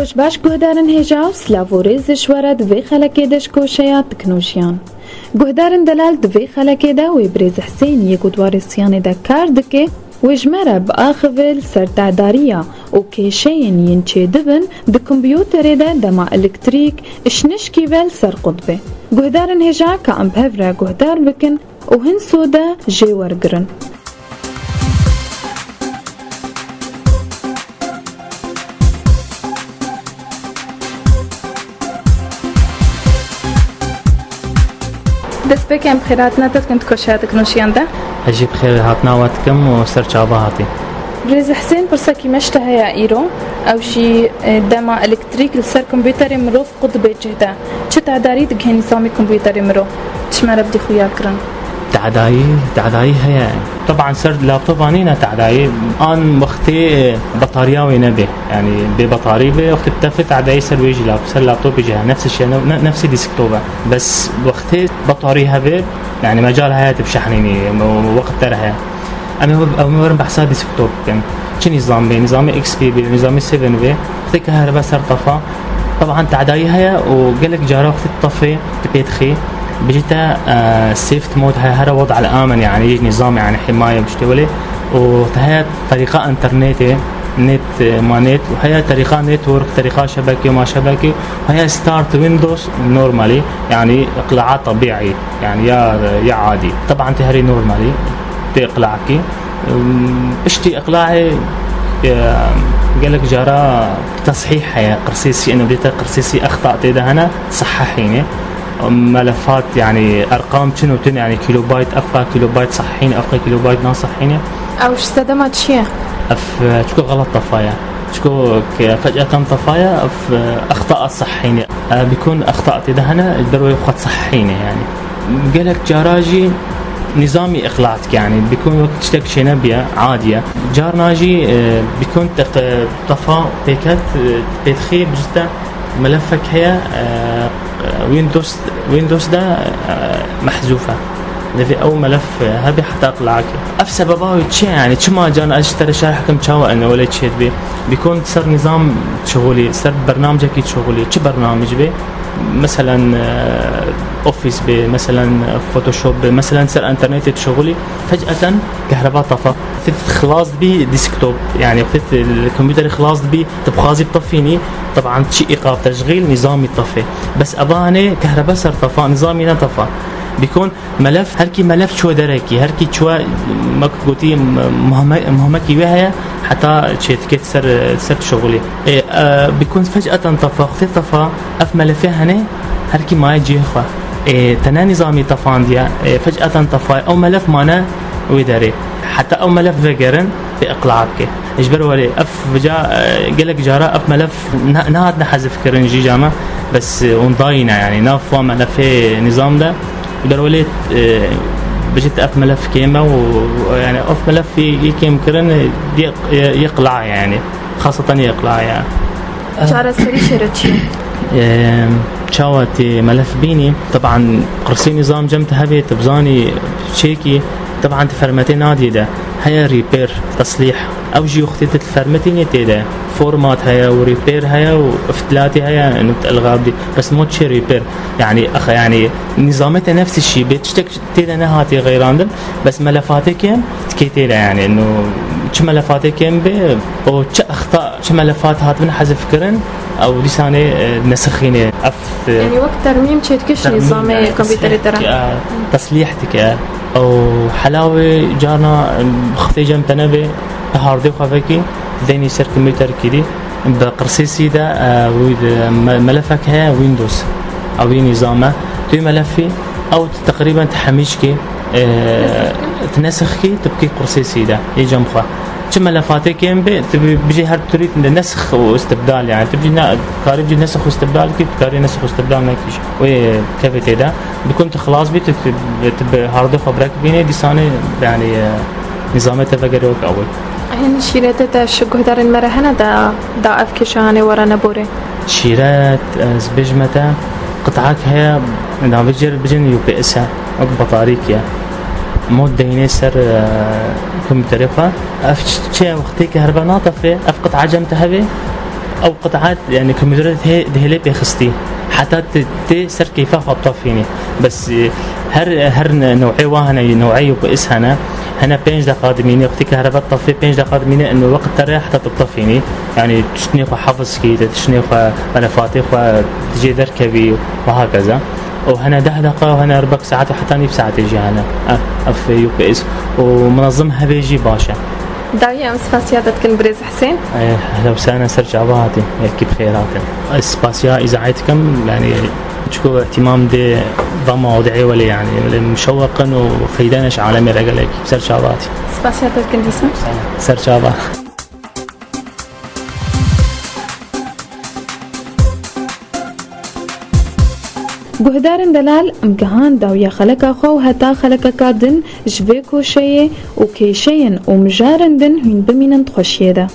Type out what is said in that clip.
خوش باش گهدارن هجاو سلاوریزش ورد وی خلکی دش کوشیا تکنوشیان گهدارن دلال دوی خلکی دا وی بریز حسین یکو دوار سیان دا کار دکه وجمره بآخفل سرتعدارية وكيشين ينشي دبن دي كمبيوتر دا دما الكتريك اشنشكي فيل سر قطبه گهدارن هجا كأم بهفرا گهدار بكن وهن سودا جي ورقرن دست بكم بخيراتنا تكنت كوشاتك نوشيان ده هجي بخير هاتنا واتكم وسر شعبا هاتي بريز حسين برسكي مشتها يا ايرو او شي دما الكتريك لسر كمبيوتر مروف قطبه جهدا چه تعداري دغه نظام كمبيوتر مرو تشمر بدي خويا كرن تعداي هي طبعا سر لابتوب انينا تعداي ان وقتي بطارياوي نبي يعني ببطاريه وقت بتفت تعداي سر ويجي لابتوب يجي نفس الشيء نفس ديسكتوب بس وقتي بطاريها به يعني مجال حياتي بشحنيني وقت ترها انا ورم بحسها ديسكتوب كان شي نظام اكس بي نظام 7 في وقت كهرباء صار طفى طبعا تعداي هي وقالك جاره وقت الطفي تبيتخي بجيتها سيفت مود هذا وضع الامن يعني يجي نظام يعني حمايه مشتغله وهي طريقه انترنتي نت ما نت وهي طريقه نتورك طريقه شبكه ما شبكه وهي ستارت ويندوز نورمالي يعني اقلاعات طبيعي يعني يا عادي طبعا تهري نورمالي تقلعكي اشتي اقلاعي قال لك جرى تصحيح هي قرصيسي انه بديت قرصيسي اخطات اذا انا تصححيني ملفات يعني ارقام شنو يعني كيلو بايت ابقى كيلو بايت صحيني ابقى كيلو بايت ناصحيني او استخدمت شيء شكو غلط طفايا شكو فجأة طفايا اخطاء صحيني بيكون اخطأت اذا انا الدروي خد صحيني يعني قالك جاراجي نظامي اقلاعتك يعني بيكون وقت تشتك شي نبيه عاديه جار ناجي بيكون طفا تيكات بيدخي بجتا ملفك هي ويندوز ده محذوفه ده في اول ملف هبي حتى اطلعك اف سببه شيء يعني ما جانا اشتري شرح كم تشاو انه ولا شيء بيكون صار نظام شغلي صار برنامجك شغلي شو برنامج بي مثلا اوفيس بي مثلا فوتوشوب بي مثلا صار انترنت شغلي فجاه كهرباء طفى خلاص بي ديسكتوب يعني وقت الكمبيوتر خلاص بي تبخازي بطفيني طبعا شيء ايقاف تشغيل نظامي طفي بس اباني كهرباء صار طفى نظامي نطفى بيكون ملف هركي ملف شو دركي هركي شو ما قلتي مهمكي وهي حتى شيء كيت سر شغلي بيكون فجأة طفى وقت طفى اف ملفه هنا هركي ما يجي اخوه تنا نظامي طفان ديا فجأة طفى او ملف مانا ويداري حتى او ملف فيجرن باقلاعك اجبر ولي اف جا قالك جاره اف ملف نهاد نحذف كرنجي جامه بس ونضاينا يعني ناف ملف نظام ده اجبر ولي بجيت اف ملف كيما ويعني اف ملف يكيم كرن يقلع يعني خاصه يقلع يعني جاره سري شرتشي شاوتي ملف بيني طبعا قرصي نظام جمت هبي تبزاني شيكي طبعا تفرمتين نادي ده هيا ريبير تصليح او جي اختيت الفرمتين تيدا فورمات هيا وريبير هيا وافتلاتي هيا انه الغاب دي بس مو تشي ريبير يعني اخ يعني نظامته نفس الشيء بتشتك تيدا نهاتي غيراندن بس ملفاتك يم تكيتيدا يعني انه شو ملفاتك يم بي او شو اخطاء شو ملفات هات من حذف كرن او لساني نسخيني يعني وقت ترميم تشتكش نظام الكمبيوتر ترى تصليحتك او حلاوه جانا خفتي جم تنبي هاردي خفكي ديني سير كمبيوتر كيدي بقرصيسي ده ملفك هي ويندوز او نظامه تو ملفي او تقريبا تحميشكي تنسخكي تبكي قرصيسي ده يجي مخه شو ملفاتك يم بيجي هاد تريد نسخ واستبدال يعني تبجي كاري بيجي نسخ واستبدال كيف كاري نسخ واستبدال ما كيش وكيف ده بيكون خلاص بيت هارد خبرك بيني دي سنه يعني نظام تفجروك اول هن شيرات شو قدر المره هنا دا افكشانه ورا نبوري شيرات زبجمتا قطعك هي دا بيجن يو بي اس او بطاريق مود ديني سر كمبيوتر اف شيء وقتي كهرباء ناطفه افقط عجم تهبي او قطعات يعني كمبيوترات هي بيخستي حتى سر كيف بطفيني بس هر نوعي وهنا نوعي وبئس هنا 5 دقائق قادميني وقت كهرباء طفي 5 دقائق قادميني انه وقت ترى حتى تطفيني يعني تشني حفظ كي تشني ملفاتي تجي دركبي وهكذا وهنا 10 دقائق وهنا 4 ساعات وحتى ني بساعات يجي هنا في يو بي اس ومنظمها بيجي باشا. داوية سباسياتك كن بريز حسين. اهلا وسهلا سرجع بهاتي يلكي بخيراتي. سباسيا اذاعتكم يعني تشكو اهتمام دي بمواضيع ولا يعني مشوقا وفيدانش عالمي رجلك سرجع بهاتي. سباسياتك كن ديسم. سرجع به. گهدارن دلال امگهان داویا خلقا خو هتا خلقا کادن جوه کوشیه و کیشین و مجارندن هین بمینند خوشیه ده.